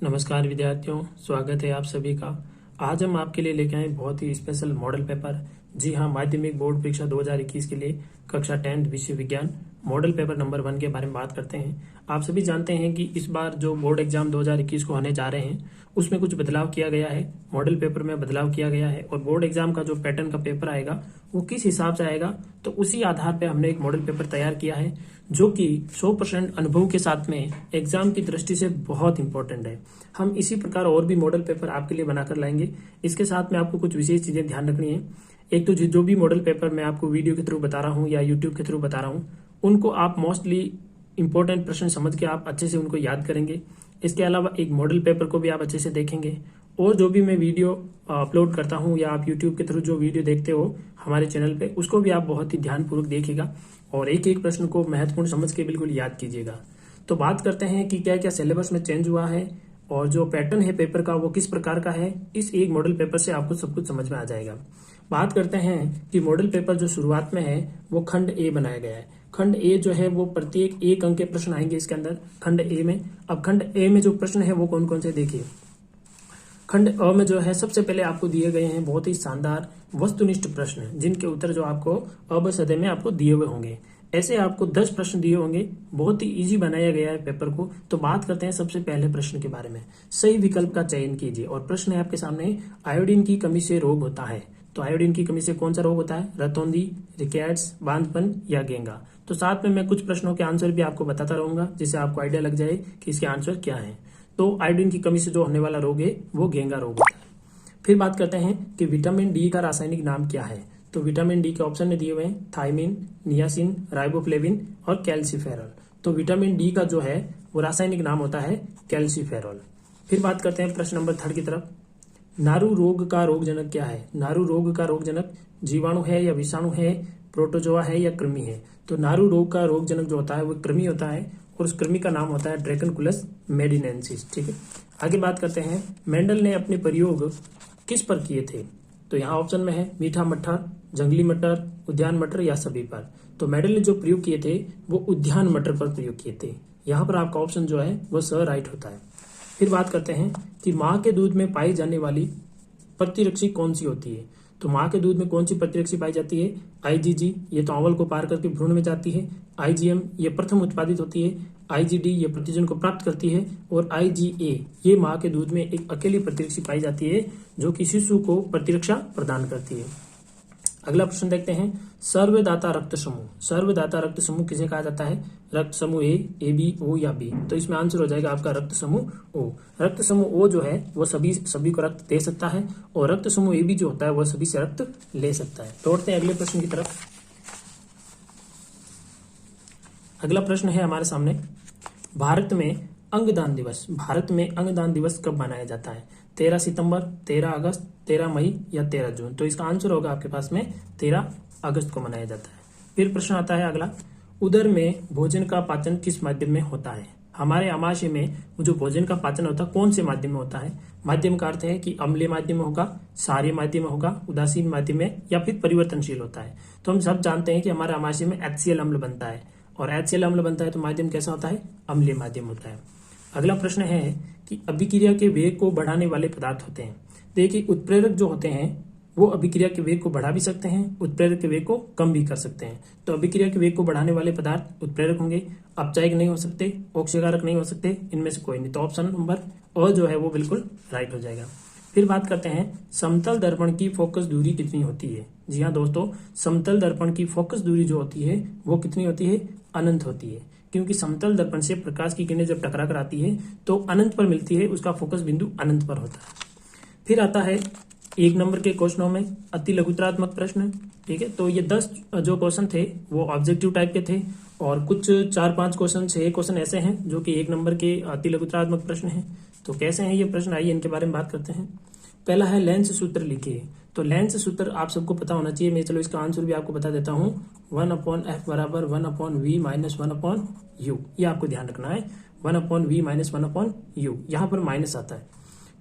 नमस्कार विद्यार्थियों, स्वागत है आप सभी का। आज हम आपके लिए लेके आए बहुत ही स्पेशल मॉडल पेपर। जी हाँ, माध्यमिक बोर्ड परीक्षा 2021 के लिए कक्षा 10 विषय विज्ञान मॉडल पेपर नंबर 1 के बारे में बात करते हैं। आप सभी जानते हैं कि इस बार जो बोर्ड एग्जाम 2021 को होने जा रहे हैं उसमें कुछ बदलाव किया गया है, मॉडल पेपर में बदलाव किया गया है और बोर्ड एग्जाम का जो पैटर्न का पेपर आएगा वो किस हिसाब से आएगा, तो उसी आधार पर हमने एक मॉडल पेपर तैयार किया है जो कि 100% अनुभव के साथ में एग्जाम की दृष्टि से बहुत इंपॉर्टेंट है। हम इसी प्रकार और भी मॉडल पेपर आपके लिए बनाकर लाएंगे। इसके साथ में आपको कुछ विशेष चीजें ध्यान रखनी है। एक तो जो भी मॉडल पेपर मैं आपको वीडियो के थ्रू बता रहा हूँ या यूट्यूब के थ्रू बता रहा हूँ, उनको आप मोस्टली इंपॉर्टेंट प्रश्न समझ के आप अच्छे से उनको याद करेंगे। इसके अलावा एक मॉडल पेपर को भी आप अच्छे से देखेंगे और जो भी मैं वीडियो अपलोड करता हूँ या आप यूट्यूब के थ्रू जो वीडियो देखते हो हमारे चैनल पे, उसको भी आप बहुत ही ध्यानपूर्वक देखिएगा और एक एक प्रश्न को महत्वपूर्ण समझ के बिल्कुल याद कीजिएगा। तो बात करते हैं कि क्या क्या सिलेबस में चेंज हुआ है और जो पैटर्न है पेपर का वो किस प्रकार का है। इस एक मॉडल पेपर से आपको सब कुछ समझ में आ जाएगा। बात करते हैं कि मॉडल पेपर जो शुरुआत में है वो खंड ए बनाया गया है। खंड ए जो है वो प्रत्येक एक अंक के प्रश्न आएंगे इसके अंदर खंड ए में। अब खंड ए में जो प्रश्न है वो कौन कौन से देखिए। खंड अ में जो है सबसे पहले आपको दिए गए हैं बहुत ही शानदार वस्तुनिष्ठ प्रश्न जिनके उत्तर जो आपको अ में आपको दिए हुए होंगे। ऐसे आपको 10 प्रश्न दिए होंगे, बहुत ही इजी बनाया गया है पेपर को। तो बात करते हैं सबसे पहले प्रश्न के बारे में। सही विकल्प का चयन कीजिए और प्रश्न है आपके सामने, आयोडीन की कमी से रोग होता है। तो आयोडीन की कमी से कौन सा रोग होता है? रतौंधी, रिकेट्स, बांझपन या गेंगा। तो साथ में मैं कुछ प्रश्नों के आंसर भी आपको बताता रहूंगा जिससे आपको आइडिया लग जाए कि इसके आंसर क्या है। तो आयोडीन की कमी से जो होने वाला रोग है वो गेंगा रोग होता है। फिर बात करते हैं कि विटामिन डी का रासायनिक नाम क्या है। तो विटामिन डी के ऑप्शन में दिए हुए हैं थायमिन, नियासिन, राइबोफ्लेविन और कैल्सीफेरॉल। तो विटामिन डी का जो है वो रासायनिक नाम होता है कैल्सीफेरॉल। फिर बात करते हैं प्रश्न नंबर 3 की तरफ। नारू रोग का रोगजनक क्या है? नारू रोग का रोगजनक जीवाणु है या विषाणु है, प्रोटोजोआ है या कृमि है? तो नारू रोग का रोगजनक जो होता है वो कृमि होता है और उस कृमि का नाम होता है ड्रैकनकुलस मेडिनेंसिस। ठीक है, आगे बात करते हैं मेंडल ने अपने प्रयोग किस पर किए थे? तो यहाँ ऑप्शन में है मीठा मटर, जंगली मटर, उद्यान मटर या सभी पर। तो मेंडल ने जो प्रयोग किए थे वो उद्यान मटर पर प्रयोग किए थे। यहाँ पर आपका ऑप्शन जो है वो स राइट होता है। फिर बात करते हैं कि माँ के दूध में पाई जाने वाली प्रतिरक्षी कौन सी होती है? तो माँ के दूध में कौन सी प्रतिरक्षी पाई जाती है? आईजीजी, ये तो ओवल को पार करके भ्रूण में जाती है। आईजीएम, ये प्रथम उत्पादित होती है। आईजीडी, ये प्रतिजन को प्राप्त करती है। और आईजीए, ये माँ के दूध में एक अकेली प्रतिरक्षी पाई जाती है जो कि शिशु को प्रतिरक्षा प्रदान करती है। अगला प्रश्न देखते हैं, सर्वदाता रक्त समूह। सर्वदाता रक्त समूह किसे कहा जाता है? रक्त समूह ए, बी, ओ या बी? तो इसमें आंसर हो जाएगा आपका रक्त समूह ओ। रक्त समूह ओ जो है वो सभी को रक्त दे सकता है और रक्त समूह ए बी जो होता है वो सभी से रक्त ले सकता है। दौड़ते हैं अगले प्रश्न की तरफ। अगला प्रश्न है हमारे सामने, भारत में अंगदान दिवस। भारत में अंगदान दिवस कब मनाया जाता है? 13 सितंबर, 13 अगस्त, 13 मई या 13 जून? तो इसका आंसर होगा आपके पास में 13 अगस्त को मनाया जाता है। फिर प्रश्न आता है अगला, उदर में भोजन का पाचन किस माध्यम में होता है? हमारे आमाशय में जो भोजन का पाचन होता है कौन से माध्यम में होता है? माध्यम का अर्थ है कि अम्लीय माध्यम में होगा, क्षारीय माध्यम में होगा, उदासीन माध्यम में या फिर परिवर्तनशील होता है। तो हम सब जानते हैं कि हमारे आमाशय में HCl अम्ल बनता है और HCl अम्ल बनता है तो माध्यम कैसा होता है? अम्लीय माध्यम होता है। अगला प्रश्न है कि अभिक्रिया के वेग को बढ़ाने वाले पदार्थ होते हैं। देखिए, उत्प्रेरक जो होते हैं वो अभिक्रिया के वेग को बढ़ा भी सकते हैं, उत्प्रेरक के वेग को कम भी कर सकते हैं। तो अभिक्रिया के वेग को बढ़ाने वाले पदार्थ उत्प्रेरक होंगे, अपचायक नहीं हो सकते, ऑक्सीकारक नहीं हो सकते, इनमें से कोई नहीं। तो ऑप्शन नंबर अ जो है वो बिल्कुल राइट हो जाएगा। फिर बात करते हैं, समतल दर्पण की फोकस दूरी कितनी होती है? जी हाँ दोस्तों, समतल दर्पण की फोकस दूरी जो होती है वो कितनी होती है? अनंत होती है, क्योंकि समतल दर्पण से प्रकाश की किरणें जब टकरा कर आती है तो अनंत पर मिलती है, उसका फोकस बिंदु अनंत पर होता है। फिर आता है 1 नंबर के क्वेश्चनों में अति लघुतरात्मक प्रश्न। ठीक है, तो ये 10 जो क्वेश्चन थे वो ऑब्जेक्टिव टाइप के थे और कुछ 4-5 क्वेश्चन 6 क्वेश्चन ऐसे हैं जो कि 1 नंबर के अति लघुतरात्मक प्रश्न हैं। तो कैसे हैं ये प्रश्न, आइए इनके बारे में बात करते हैं। पहला है लेंस सूत्र लिखिए। तो लेंस सूत्र आप सबको पता होना चाहिए, मैं चलो इसका आंसर भी आपको बता देता हूँ। 1/f बराबर 1/v माइनस 1/u, ये आपको ध्यान रखना है। 1/v माइनस 1/u, यहाँ पर माइनस आता है।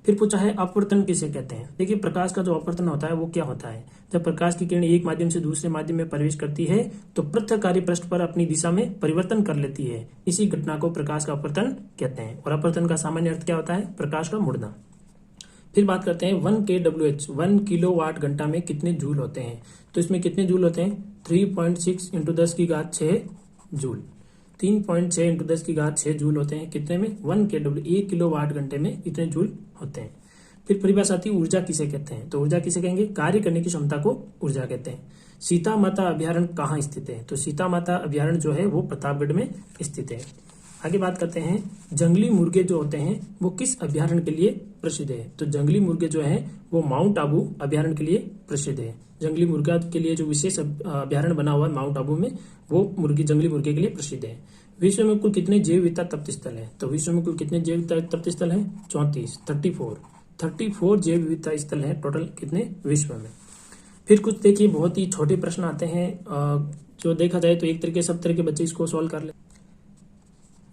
फिर पूछा है अपवर्तन किसे कहते हैं। देखिए प्रकाश का जो अपवर्तन होता है वो क्या होता है, जब प्रकाश की किरण एक माध्यम से दूसरे माध्यम में प्रवेश करती है तो पृथ्वी पृष्ठ पर अपनी दिशा में परिवर्तन कर लेती है, इसी घटना को प्रकाश का अपवर्तन कहते हैं। और अपवर्तन का सामान्य अर्थ क्या होता है, प्रकाश का मुड़ना। फिर बात करते हैं 1 kWh 1 किलोवाट घंटा में कितने जूल होते हैं। तो इसमें कितने जूल होते हैं, 3.6 × 10⁶ जूल। 3.6 × 10⁶ जूल होते हैं कितने में, 1 kW 1 किलोवाट घंटे में इतने जूल होते हैं। फिर परिभाषा आती है ऊर्जा किसे कहते हैं। तो ऊर्जा किसे कहेंगे, कार्य करने की क्षमता को ऊर्जा कहते हैं। सीता माता अभ्यारण्य कहाँ स्थित है। तो सीता माता अभ्यारण्य जो है वो प्रतापगढ़ में स्थित है। आगे बात करते हैं जंगली मुर्गे जो होते हैं वो किस अभ्यारण्य के लिए प्रसिद्ध है। तो जंगली मुर्गे जो है वो माउंट आबू अभ्यारण्य के लिए प्रसिद्ध है। जंगली मुर्गा के लिए जो विशेष अभ्यारण्य बना हुआ है माउंट आबू में, वो जंगली मुर्गे के लिए प्रसिद्ध है। विश्व में कुल कितने जैव विविधता तप्त स्थल है। तो विश्व में कुल कितने जैव विविधता तप्त स्थल है, 34 जैव विविधता स्थल है टोटल कितने विश्व में। फिर कुछ देखिए बहुत ही छोटे प्रश्न आते हैं, जो देखा जाए तो एक तरीके सब तरह के बच्चे इसको सॉल्व कर ले।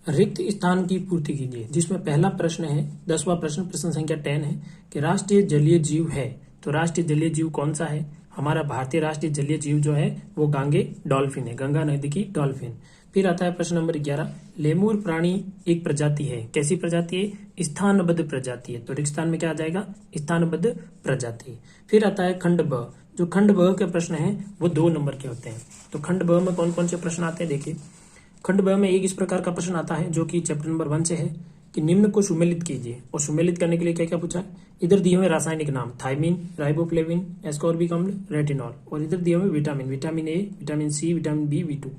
रिक्त स्थान की पूर्ति कीजिए, जिसमें पहला प्रश्न है 10वां प्रश्न संख्या 10 है कि राष्ट्रीय जलीय जीव है। तो राष्ट्रीय जलीय जीव कौन सा है, हमारा भारतीय राष्ट्रीय जलीय जीव जो है वो गांगे डॉल्फिन है, गंगा नदी की डॉल्फिन। फिर आता है प्रश्न नंबर 11, लेमूर प्राणी एक प्रजाति है, कैसी प्रजाति है, स्थानबद्ध प्रजाति है। तो रिक्त स्थान में क्या आ जाएगा, स्थानबद्ध प्रजाति। फिर आता है खंड ब, जो खंड ब के प्रश्न है वो 2 नंबर के होते हैं। तो खंड ब में कौन कौन से प्रश्न आते हैं, देखिए खंड ब में एक इस प्रकार का प्रश्न आता है जो कि चैप्टर नंबर 1 से है कि निम्न को सुमेलित कीजिए। और सुमेलित करने के लिए क्या क्या पूछा है, इधर दिए हुए रासायनिक नाम थायमिन, राइबोफ्लेविन, एस्कॉर्बिक अम्ल, रेटिनॉल, और इधर दिए हुए vitamin, vitamin A, vitamin C, vitamin B, V2।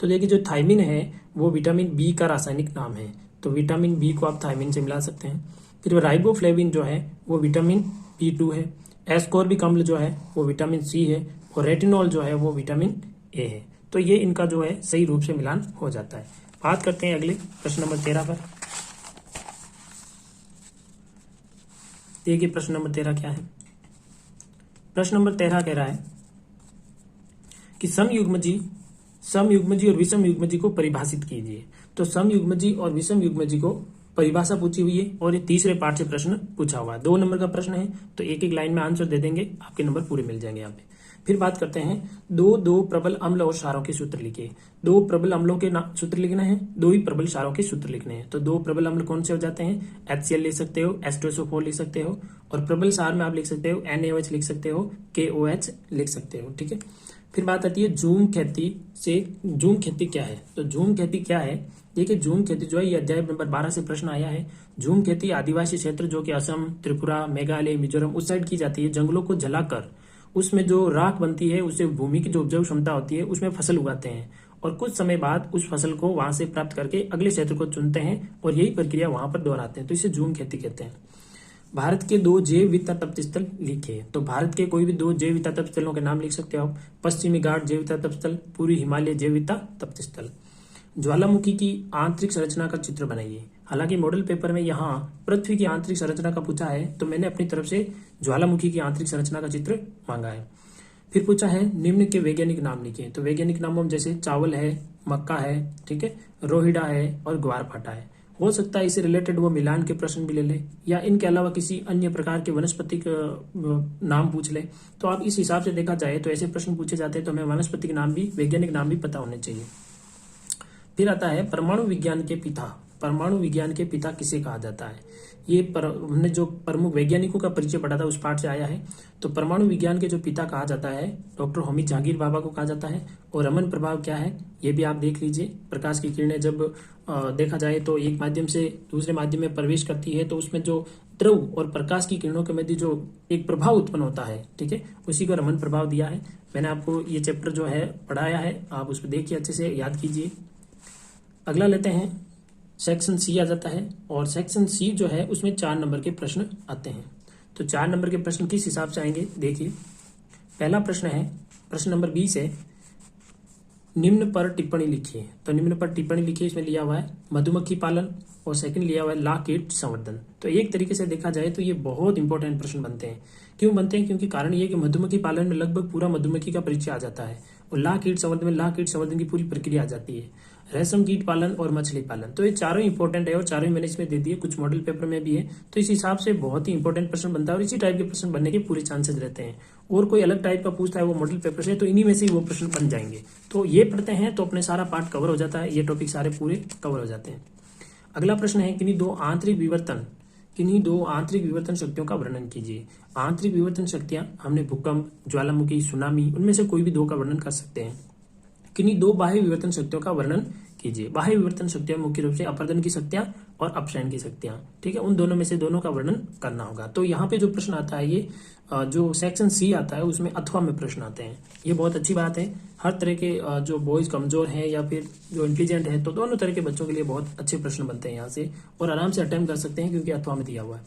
तो देखिए जो थायमिन है वो विटामिन बी का रासायनिक नाम है, तो विटामिन बी को आप थायमिन से मिला सकते हैं। फिर राइबोफ्लेविन जो है वो विटामिन B2 है, एस्कॉर्बिक अम्ल जो है वो विटामिन सी है, और रेटिनॉल जो है वो विटामिन ए है। तो ये इनका जो है सही रूप से मिलान हो जाता है। बात करते हैं अगले प्रश्न नंबर 13 पर। देखिए प्रश्न नंबर 13 क्या है। प्रश्न नंबर 13 कह रहा है कि समयुग्मजी और विषमयुग्मजी को परिभाषित कीजिए। तो समयुग्मजी और विषमयुग्मजी को परिभाषा पूछी हुई है और ये तीसरे पार्ट से प्रश्न पूछा हुआ है। 2 नंबर का प्रश्न है, तो एक एक लाइन में आंसर दे देंगे, आपके नंबर पूरे मिल जाएंगे यहाँ पे। फिर बात करते हैं दो प्रबल अम्ल और क्षारों के सूत्र लिखिए। 2 प्रबल अम्लों के सूत्र लिखना है, 2 ही प्रबल क्षारों के सूत्र लिखने हैं। तो 2 प्रबल अम्ल कौन से हो जाते हैं, HCl लिख सकते हो, H2SO4 लिख सकते हो, और प्रबल क्षार में आप लिख सकते हो NaOH लिख सकते हो, KOH लिख सकते हो, ठीक है। फिर बात आती है जूम खेती क्या है। तो जूम खेती क्या है, देखिए जूम खेती जो है ये अध्याय नंबर 12 से प्रश्न आया है। जूम खेती आदिवासी क्षेत्र जो कि असम, त्रिपुरा, मेघालय, मिजोरम उस साइड की जाती है। जंगलों को जलाकर उसमें जो राख बनती है उससे भूमि की जो उपजाऊ क्षमता होती है उसमें फसल उगाते हैं, और कुछ समय बाद उस फसल को वहां से प्राप्त करके अगले क्षेत्र को चुनते हैं और यही प्रक्रिया वहां पर दोहराते हैं। तो इसे जूम खेती कहते हैं। भारत के 2 जैव विविधता तप्त स्थल लिखिए। तो भारत के कोई भी 2 जैव विविधता तप्त स्थलों के नाम लिख सकते हो आप। पश्चिमी घाट जैव विविधता तप्त स्थल, पूर्वी हिमालय जैव विविधता तप्त स्थल। ज्वालामुखी की आंतरिक संरचना का चित्र बनाइए। हालांकि मॉडल पेपर में यहाँ पृथ्वी की आंतरिक संरचना का पूछा है, तो मैंने अपनी तरफ से ज्वालामुखी की आंतरिक संरचना का चित्र मांगा है। फिर पूछा है निम्न के वैज्ञानिक नाम लिखिए। तो वैज्ञानिक नामों में जैसे चावल है, मक्का है, ठीक है, रोहिड़ा है और ग्वारफाटा है। हो सकता है इससे रिलेटेड वो मिलान के प्रश्न भी ले ले, या इनके अलावा किसी अन्य प्रकार के वनस्पति नाम पूछ ले। तो आप इस हिसाब से देखा जाए तो ऐसे प्रश्न पूछे जाते हैं, तो हमें वनस्पति नाम भी, वैज्ञानिक नाम भी पता होने चाहिए। फिर आता है परमाणु विज्ञान के पिता। परमाणु विज्ञान के पिता किसे कहा जाता है। ये हमने जो प्रमुख वैज्ञानिकों का परिचय पढ़ा था उस पाठ से आया है। तो परमाणु विज्ञान के जो पिता कहा जाता है डॉक्टर होमी जहांगीर बाबा को कहा जाता है। और रमन प्रभाव क्या है ये भी आप देख लीजिए। प्रकाश की किरणें जब देखा जाए तो एक माध्यम से दूसरे माध्यम में प्रवेश करती है, तो उसमें जो द्रव और प्रकाश की किरणों के मध्य जो एक प्रभाव उत्पन्न होता है, ठीक है, उसी को रमन प्रभाव दिया है। मैंने आपको ये चैप्टर जो है पढ़ाया है, आप उस पर देखिए, अच्छे से याद कीजिए। अगला लेते हैं सेक्शन सी आ जाता है, और सेक्शन सी जो है उसमें 4 नंबर के प्रश्न आते हैं। तो 4 नंबर के प्रश्न किस हिसाब से आएंगे देखिए। पहला प्रश्न है प्रश्न नंबर 20 है, निम्न पर टिप्पणी लिखिए। तो निम्न पर टिप्पणी लिखिए, इसमें लिया हुआ है मधुमक्खी पालन, और सेकंड लिया हुआ है लाख कीट संवर्धन। तो एक तरीके से देखा जाए तो ये बहुत इंपॉर्टेंट प्रश्न बनते हैं। क्यों बनते हैं, क्योंकि कारण ये कि मधुमक्खी पालन में लगभग पूरा मधुमक्खी का परिचय आ जाता है, और लाख कीट संवर्धन में लाख कीट संवर्धन की पूरी प्रक्रिया आ जाती है। रेशम कीट पालन और मछली पालन। तो ये चारों इंपॉर्टेंट है और चारों मैंने इसमें दे दिए, कुछ मॉडल पेपर में भी है। तो इस हिसाब से बहुत ही इंपॉर्टेंट प्रश्न बनता है और इसी टाइप के प्रश्न बनने के पूरे चांसेस रहते हैं। और कोई अलग टाइप का पूछता है वो मॉडल पेपर से, तो इन्हीं में से ही वो प्रश्न बन जाएंगे। तो ये पढ़ते हैं तो अपने सारा पार्ट कवर हो जाता है, ये टॉपिक सारे पूरे कवर हो जाते हैं। अगला प्रश्न है किन्हीं दो आंतरिक विवर्तन शक्तियों का वर्णन कीजिए। आंतरिक विवर्तन शक्तियां हमने भूकंप, ज्वालामुखी, सुनामी, उनमें से कोई भी दो का वर्णन कर सकते हैं। किन्हीं दो बाह्य विवर्तन शक्तियों का वर्णन कीजिए। बाह्य विवर्तन शक्तियां मुख्य रूप से अपरदन की शक्तियां और अपक्षयन की शक्तियां, ठीक है, उन दोनों में से दोनों का वर्णन करना होगा। तो यहाँ पे जो प्रश्न आता है, ये जो सेक्शन सी आता है उसमें अथवा में प्रश्न आते हैं। ये बहुत अच्छी बात है, हर तरह के जो बॉयज कमजोर हैं या फिर जो इंटेलिजेंट है, तो दोनों तरह के बच्चों के लिए बहुत अच्छे प्रश्न बनते हैं यहाँ से, और आराम से अटेम्प्ट कर सकते हैं क्योंकि अथवा में दिया हुआ है।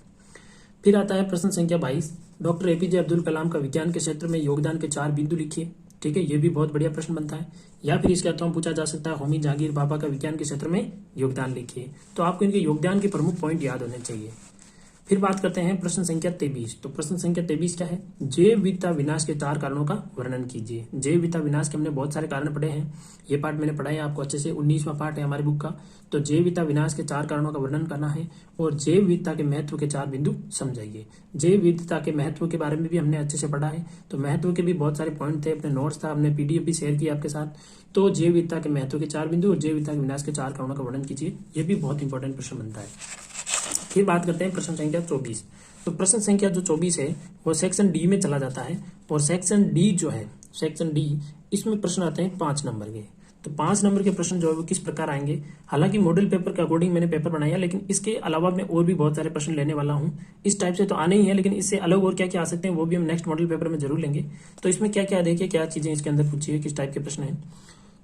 फिर आता है प्रश्न संख्या 22, डॉक्टर एपीजे अब्दुल कलाम का विज्ञान के क्षेत्र में योगदान के 4 बिंदु लिखिए। ठीक है, ये भी बहुत बढ़िया प्रश्न बनता है। या फिर इसके अथवा पूछा जा सकता है होमी जहांगीर बाबा का विज्ञान के क्षेत्र में योगदान लिखिए। तो आपको इनके योगदान के प्रमुख पॉइंट याद होने चाहिए। फिर बात करते हैं प्रश्न संख्या 23। तो प्रश्न संख्या 23 क्या है? जैव विविधता विनाश के 4 कारणों का वर्णन कीजिए। जैव विविधता विनाश के हमने बहुत सारे कारण पढ़े हैं, ये पार्ट मैंने पढ़ा है आपको अच्छे से, 19वां पार्ट है हमारी बुक का। तो जैव विविधता विनाश के 4 कारणों का वर्णन करना है और जैव विविधता के महत्व के 4 बिंदु समझाइए। जैव विविधता के महत्व के बारे में भी हमने अच्छे से पढ़ा है, तो महत्व के भी बहुत सारे पॉइंट थे, अपने नोट्स था, हमने पीडीएफ भी शेयर किया आपके साथ। तो जैव विविधता के महत्व के 4 बिंदु और जैव विविधता के विनाश के 4 कारणों का वर्णन कीजिए, ये भी बहुत इंपॉर्टेंट प्रश्न बनता है। फिर बात करते हैं प्रश्न संख्या 24। तो प्रश्न संख्या जो 24 है वो सेक्शन डी में चला जाता है, और सेक्शन डी जो है, सेक्शन डी, इसमें प्रश्न आते हैं 5 नंबर के। तो 5 नंबर के प्रश्न जो है वो किस प्रकार आएंगे? हालांकि मॉडल पेपर के अकॉर्डिंग मैंने पेपर बनाया, लेकिन इसके अलावा मैं और भी बहुत सारे प्रश्न लेने वाला हूं। इस टाइप से तो आने ही है, लेकिन इससे अलग और क्या क्या आ सकते हैं वो भी हम नेक्स्ट मॉडल पेपर में जरूर लेंगे। तो इसमें क्या क्या देखिए, क्या चीजें इसके अंदर पूछी है, किस टाइप के प्रश्न है।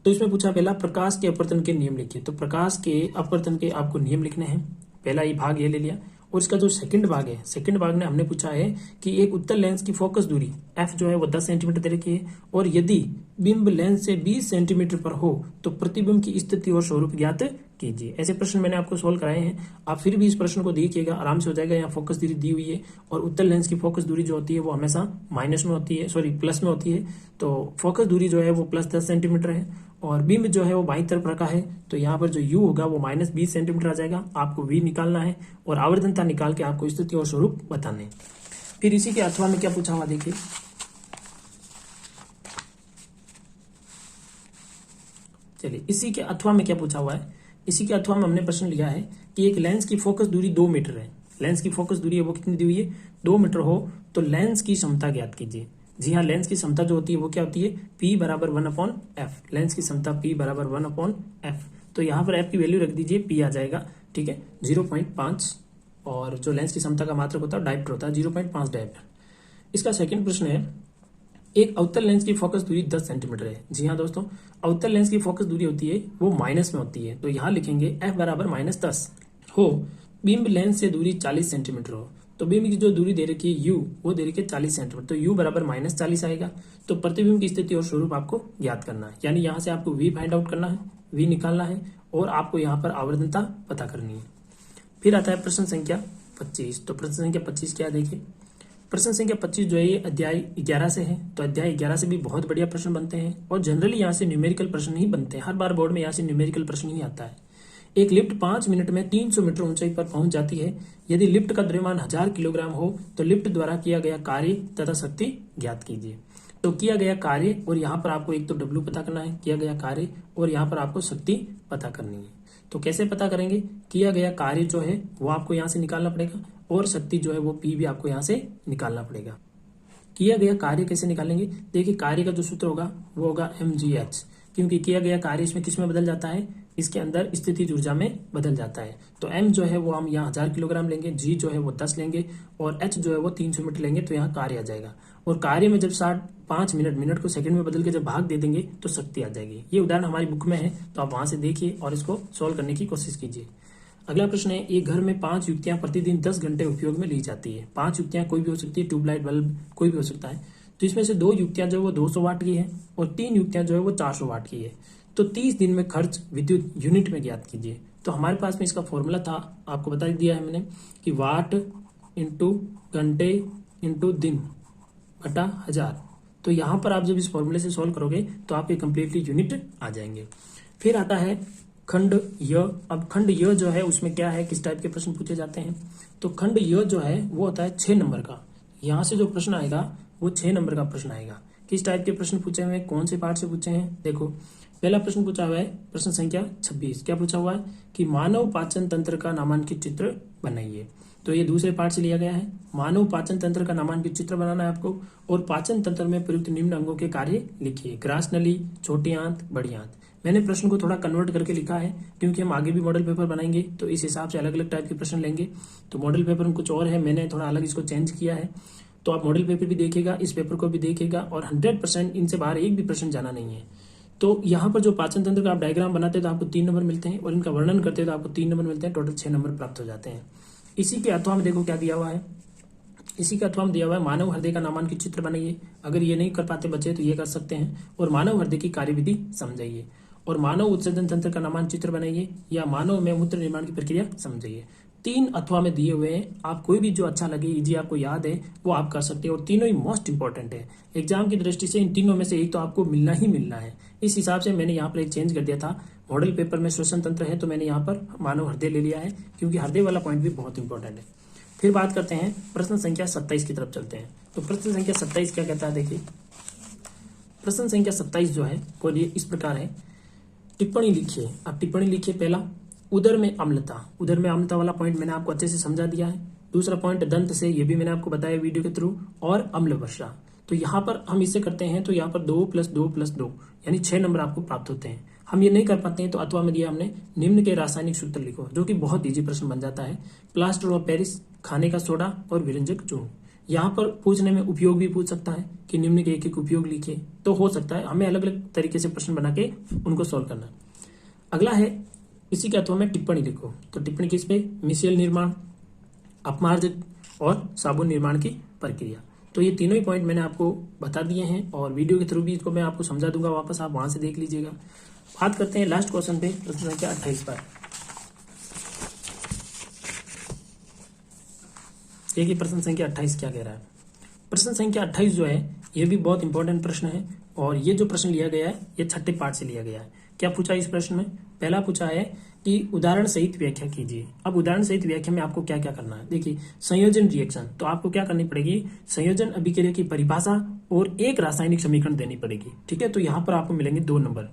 तो इसमें पूछा पहला, प्रकाश के अपवर्तन के नियम लिखिए। तो प्रकाश के अपवर्तन के आपको नियम लिखने हैं, पहला ये भाग ये ले लिया। और इसका जो सेकंड भाग है, सेकंड भाग में हमने पूछा है कि एक उत्तल लेंस की फोकस दूरी f जो है वो 10 सेंटीमीटर दे रखी है, और यदि बिंब लेंस से 20 सेंटीमीटर पर हो तो प्रतिबिंब की स्थिति और स्वरूप ज्ञात कीजिए। ऐसे प्रश्न मैंने आपको सोल्व कराए हैं, आप फिर भी इस प्रश्न को देखिएगा, आराम से हो जाएगा। यहाँ फोकस दूरी दी हुई है, और उत्तल लेंस की फोकस दूरी जो होती है वो हमेशा माइनस में होती है, सॉरी प्लस में होती है। तो फोकस दूरी जो है वो +10 सेंटीमीटर है, और बिंब जो है वो बाईं तरफ रखा है, तो यहाँ पर जो u होगा वो -20 सेंटीमीटर आ जाएगा। आपको v निकालना है और आवर्धनता निकाल के आपको स्थिति और स्वरूप बताने हैं। फिर इसी के अथवा में क्या पूछा हुआ देखिए, चलिए इसी के अथवा में क्या पूछा हुआ है। इसी के अथवा में हमने प्रश्न लिया है कि एक लेंस की फोकस दूरी 2 मीटर है। लेंस की फोकस दूरी है वो कितनी दी हुई है? 2 मीटर हो तो लेंस की क्षमता ज्ञात कीजिए। जी हाँ, लेंस की क्षमता जो होती है वो क्या होती है? P बराबर 1/f। लेंस की क्षमता P बराबर 1/f। तो यहाँ पर f की वैल्यू रख दीजिए, P आ जाएगा, ठीक है, 0.5। और जो लेंस की क्षमता का मात्रक होता है डायप्टर होता है 0.5 डायप्टर। इसका सेकंड प्रश्न है, एक अवतल लेंस की फोकस दूरी 10 सेंटीमीटर है। जी हाँ दोस्तों, अवतल लेंस की फोकस दूरी होती है वो माइनस में होती है, तो यहाँ लिखेंगे f बराबर -10 हो, बिंब लेंस से दूरी 40 सेंटीमीटर हो। तो बिंब की जो दूरी दे रखी है u, वो दे रखी है 40 सेंटीमीटर, तो u बराबर -40 आएगा। तो प्रतिबिंब की स्थिति और स्वरूप आपको ज्ञात करना है, यानी यहाँ से आपको v फाइंड आउट करना है, v निकालना है, और आपको यहाँ पर आवर्धनता पता करनी है। फिर आता है प्रश्न संख्या 25। तो प्रश्न संख्या 25 क्या देखिए, प्रश्न संख्या 25 जो है ये अध्याय 11 से है। तो अध्याय 11 से भी बहुत बढ़िया प्रश्न बनते हैं, और जनरली यहाँ से न्यूमेरिकल प्रश्न ही बनते हैं, हर बार बोर्ड में यहाँ से न्यूमेरिकल प्रश्न ही आता है। एक लिफ्ट 5 मिनट में 300 मीटर ऊंचाई पर पहुंच जाती है। यदि लिफ्ट का द्रव्यमान 1000 किलोग्राम हो तो लिफ्ट द्वारा किया गया कार्य तथा शक्ति ज्ञात कीजिए। तो किया गया कार्य, और यहाँ पर आपको एक तो W पता करना है, किया गया कार्य, और यहाँ पर आपको शक्ति पता करनी है। तो कैसे पता करेंगे? किया गया कार्य जो है वो आपको यहाँ से निकालना पड़ेगा, और शक्ति जो है वो P भी आपको यहाँ से निकालना पड़ेगा। किया गया कार्य कैसे निकालेंगे? देखिए, कार्य का जो सूत्र होगा वो होगा mgh, क्योंकि किया गया कार्य इसमें किस में बदल जाता है? इसके अंदर स्थितिज ऊर्जा में बदल जाता है। तो m जो है वो हम यहाँ 1000 किलोग्राम लेंगे, g जो है वो 10 लेंगे, और h जो है वो 300 मीटर लेंगे, तो यहाँ कार्य आ जाएगा। और कार्य में जब 5 मिनट को सेकंड में बदल के जब भाग दे देंगे तो शक्ति आ जाएगी। ये उदाहरण हमारी बुक में है, तो आप वहां से देखिए और इसको सोल्व करने की कोशिश कीजिए। अगला प्रश्न है, एक घर में 5 युक्तियां प्रतिदिन 10 घंटे उपयोग में ली जाती है। 5 युक्तियां कोई भी हो सकती है, ट्यूबलाइट बल्ब कोई भी हो सकता है। तो इसमें से 2 युक्तियां जो है वो 200 वाट की है, और 3 युक्तियां जो है वो 400 वाट की है। तो 30 दिन में खर्च विद्युत यूनिट में ज्ञात कीजिए। तो हमारे पास में इसका फॉर्मूला था, आपको बता दिया है मैंने, कि वाट इंटू घंटे इंटू दिन बटा 1000। तो यहाँ पर आप जब इस फॉर्मूले से सॉल्व करोगे तो आपके कंप्लीटली यूनिट आ जाएंगे। फिर आता है खंड य। अब खंड य जो है उसमें क्या है, किस टाइप के प्रश्न पूछे जाते हैं, तो खंड य जो है वो होता है 6 नंबर का। यहाँ से जो प्रश्न आएगा वो 6 नंबर का प्रश्न आएगा। किस टाइप के प्रश्न पूछे हुए हैं, कौन से पार्ट से पूछे हैं, देखो पहला प्रश्न पूछा हुआ है प्रश्न संख्या 26। क्या पूछा हुआ है कि मानव पाचन तंत्र का नामांकित चित्र बनाइए। तो ये दूसरे पार्ट से लिया गया है। मानव पाचन तंत्र का नामांकित चित्र बनाना है आपको, और पाचन तंत्र में प्रयुक्त निम्न अंगों के कार्य लिखिए। ग्रास नली, छोटी आंत, बड़ी आंत। मैंने प्रश्न को थोड़ा कन्वर्ट करके लिखा है क्योंकि हम आगे भी मॉडल पेपर बनाएंगे तो इस हिसाब से अलग अलग टाइप के प्रश्न लेंगे। तो मॉडल पेपर में कुछ और है, मैंने थोड़ा अलग इसको चेंज किया है। तो आप मॉडल पेपर भी देखिएगा, इस पेपर को भी देखिएगा, और 100% इनसे बाहर एक भी प्रश्न जाना नहीं है। तो यहाँ पर जो पाचन तंत्र का आप डायग्राम बनाते हैं तो आपको 3 नंबर मिलते हैं, और इनका वर्णन करते हैं तो आपको 3 नंबर मिलते हैं, टोटल 6 नंबर प्राप्त हो जाते हैं। इसी के अथवा में देखो क्या दिया हुआ है, इसी का अथवा में दिया हुआ है मानव हृदय का नामांकित चित्र बनाइए। अगर ये नहीं कर पाते बच्चे तो ये कर सकते हैं, और मानव हृदय की कार्यविधि समझाइए, और मानव उत्सर्जन तंत्र का नामांकित चित्र बनाइए, या मानव में मूत्र निर्माण की प्रक्रिया समझाइए। 3 अथवा में दिए हुए हैं, आप कोई भी जो अच्छा लगे, इजी आपको याद है वो आप कर सकते हैं, और तीनों ही मोस्ट इंपॉर्टेंट है एग्जाम की दृष्टि से। इन तीनों में से एक तो आपको मिलना ही मिलना है। इस हिसाब से मैंने यहाँ पर एक चेंज कर दिया था, मॉडल पेपर में श्वसन तंत्र है तो मैंने यहाँ पर मानव हृदय ले लिया है, क्योंकि हृदय वाला पॉइंट भी बहुत इंपॉर्टेंट है। फिर बात करते हैं प्रश्न संख्या 27 की तरफ चलते हैं। तो प्रश्न संख्या 27 क्या कहता है, देखिए प्रश्न संख्या 27 जो है वो इस प्रकार है, टिप्पणी लिखिए। अब टिप्पणी लिखिए, पहला उदर में अम्लता। उदर में अम्लता वाला पॉइंट मैंने आपको अच्छे से समझा दिया है। दूसरा पॉइंट दंत से, ये भी मैंने आपको बताया वीडियो के थ्रू, और अम्ल वर्षा। तो यहाँ पर हम इसे करते हैं तो यहाँ पर 2 + 2 + 2 यानी 6 नंबर आपको प्राप्त होते हैं। हम ये नहीं कर पाते हैं तो अथवा में दिया हमने निम्न के रासायनिक सूत्र लिखो, जो कि बहुत इजी प्रश्न बन जाता है। प्लास्टर ऑफ पेरिस, खाने का सोडा और विरंजक चूर्ण। यहाँ पर पूछने में उपयोग भी पूछ सकता है कि निम्न के एक एक उपयोग लिखिए, तो हो सकता है हमें अलग अलग तरीके से प्रश्न बना के उनको सोल्व करना। अगला है इसी के अथवा में टिप्पणी लिखो। तो टिप्पणी किस पे, मिसेल निर्माण, अपमार्जक और साबुन निर्माण की प्रक्रिया। तो ये तीनों ही पॉइंट मैंने आपको बता दिए हैं, और वीडियो के थ्रू भी इसको मैं आपको समझा दूंगा वापस, आप वहां से देख लीजिएगा। बात करते हैं लास्ट क्वेश्चन पे, प्रश्न संख्या 28 पर। देखिए प्रश्न संख्या 28 क्या कह रहा है। प्रश्न संख्या 28 जो है ये भी बहुत इंपॉर्टेंट प्रश्न है, और ये जो प्रश्न लिया गया है ये 6ठे पार्ट से लिया गया है। क्या पूछा इस प्रश्न में, पहला पूछा है कि उदाहरण सहित व्याख्या कीजिए। अब उदाहरण सहित व्याख्या में आपको क्या क्या करना है, देखिए संयोजन रिएक्शन, तो आपको क्या करनी पड़ेगी, संयोजन अभिक्रिया की परिभाषा और एक रासायनिक समीकरण देनी पड़ेगी। ठीक है, तो यहाँ पर आपको मिलेंगे 2 नंबर।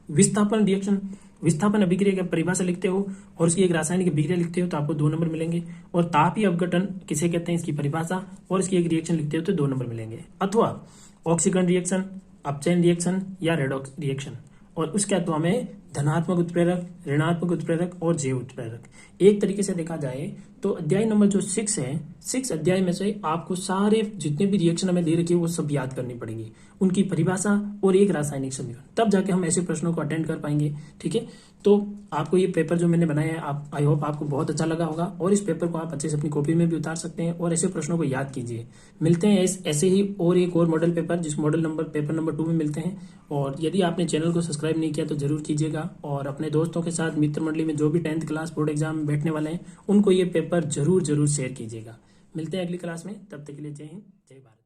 विस्थापन रिएक्शन, विस्थापन अभिक्रिया की परिभाषा लिखते हो और उसकी एक रासायनिक अभिक्रिया लिखते हो तो आपको 2 नंबर मिलेंगे। और तापीय अपघटन किसे कहते हैं, इसकी परिभाषा और इसकी एक रिएक्शन लिखते हो तो 2 नंबर मिलेंगे। अथवा ऑक्सीकरण रिएक्शन, अपचयन रिएक्शन या रेडॉक्स रिएक्शन, और उसके अथवा में धनात्मक उत्प्रेरक, ऋणात्मक उत्प्रेरक और जैव उत्प्रेरक। एक तरीके से देखा जाए तो अध्याय नंबर जो 6 है, 6 अध्याय में से आपको सारे जितने भी रिएक्शन हमें दे रखी है वो सब याद करनी पड़ेगी, उनकी परिभाषा और एक रासायनिक समीकरण, तब जाके हम ऐसे प्रश्नों को अटेंड कर पाएंगे। ठीक है, तो आपको ये पेपर जो मैंने बनाया है, आप आई होप आपको बहुत अच्छा लगा होगा, और इस पेपर को आप अच्छे से अपनी कॉपी में भी उतार सकते हैं और ऐसे प्रश्नों को याद कीजिए। मिलते हैं ऐसे ही और एक और मॉडल पेपर, जिस मॉडल नंबर पेपर नंबर 2 में मिलते हैं। और यदि आपने चैनल को सब्सक्राइब नहीं किया तो जरूर कीजिएगा, और अपने दोस्तों के साथ मित्र मंडली में जो भी 10th क्लास बोर्ड एग्जाम में बैठने वाले हैं उनको ये पेपर जरूर शेयर कीजिएगा। मिलते हैं अगली क्लास में, तब तक के लिए जय हिंद, जय भारत।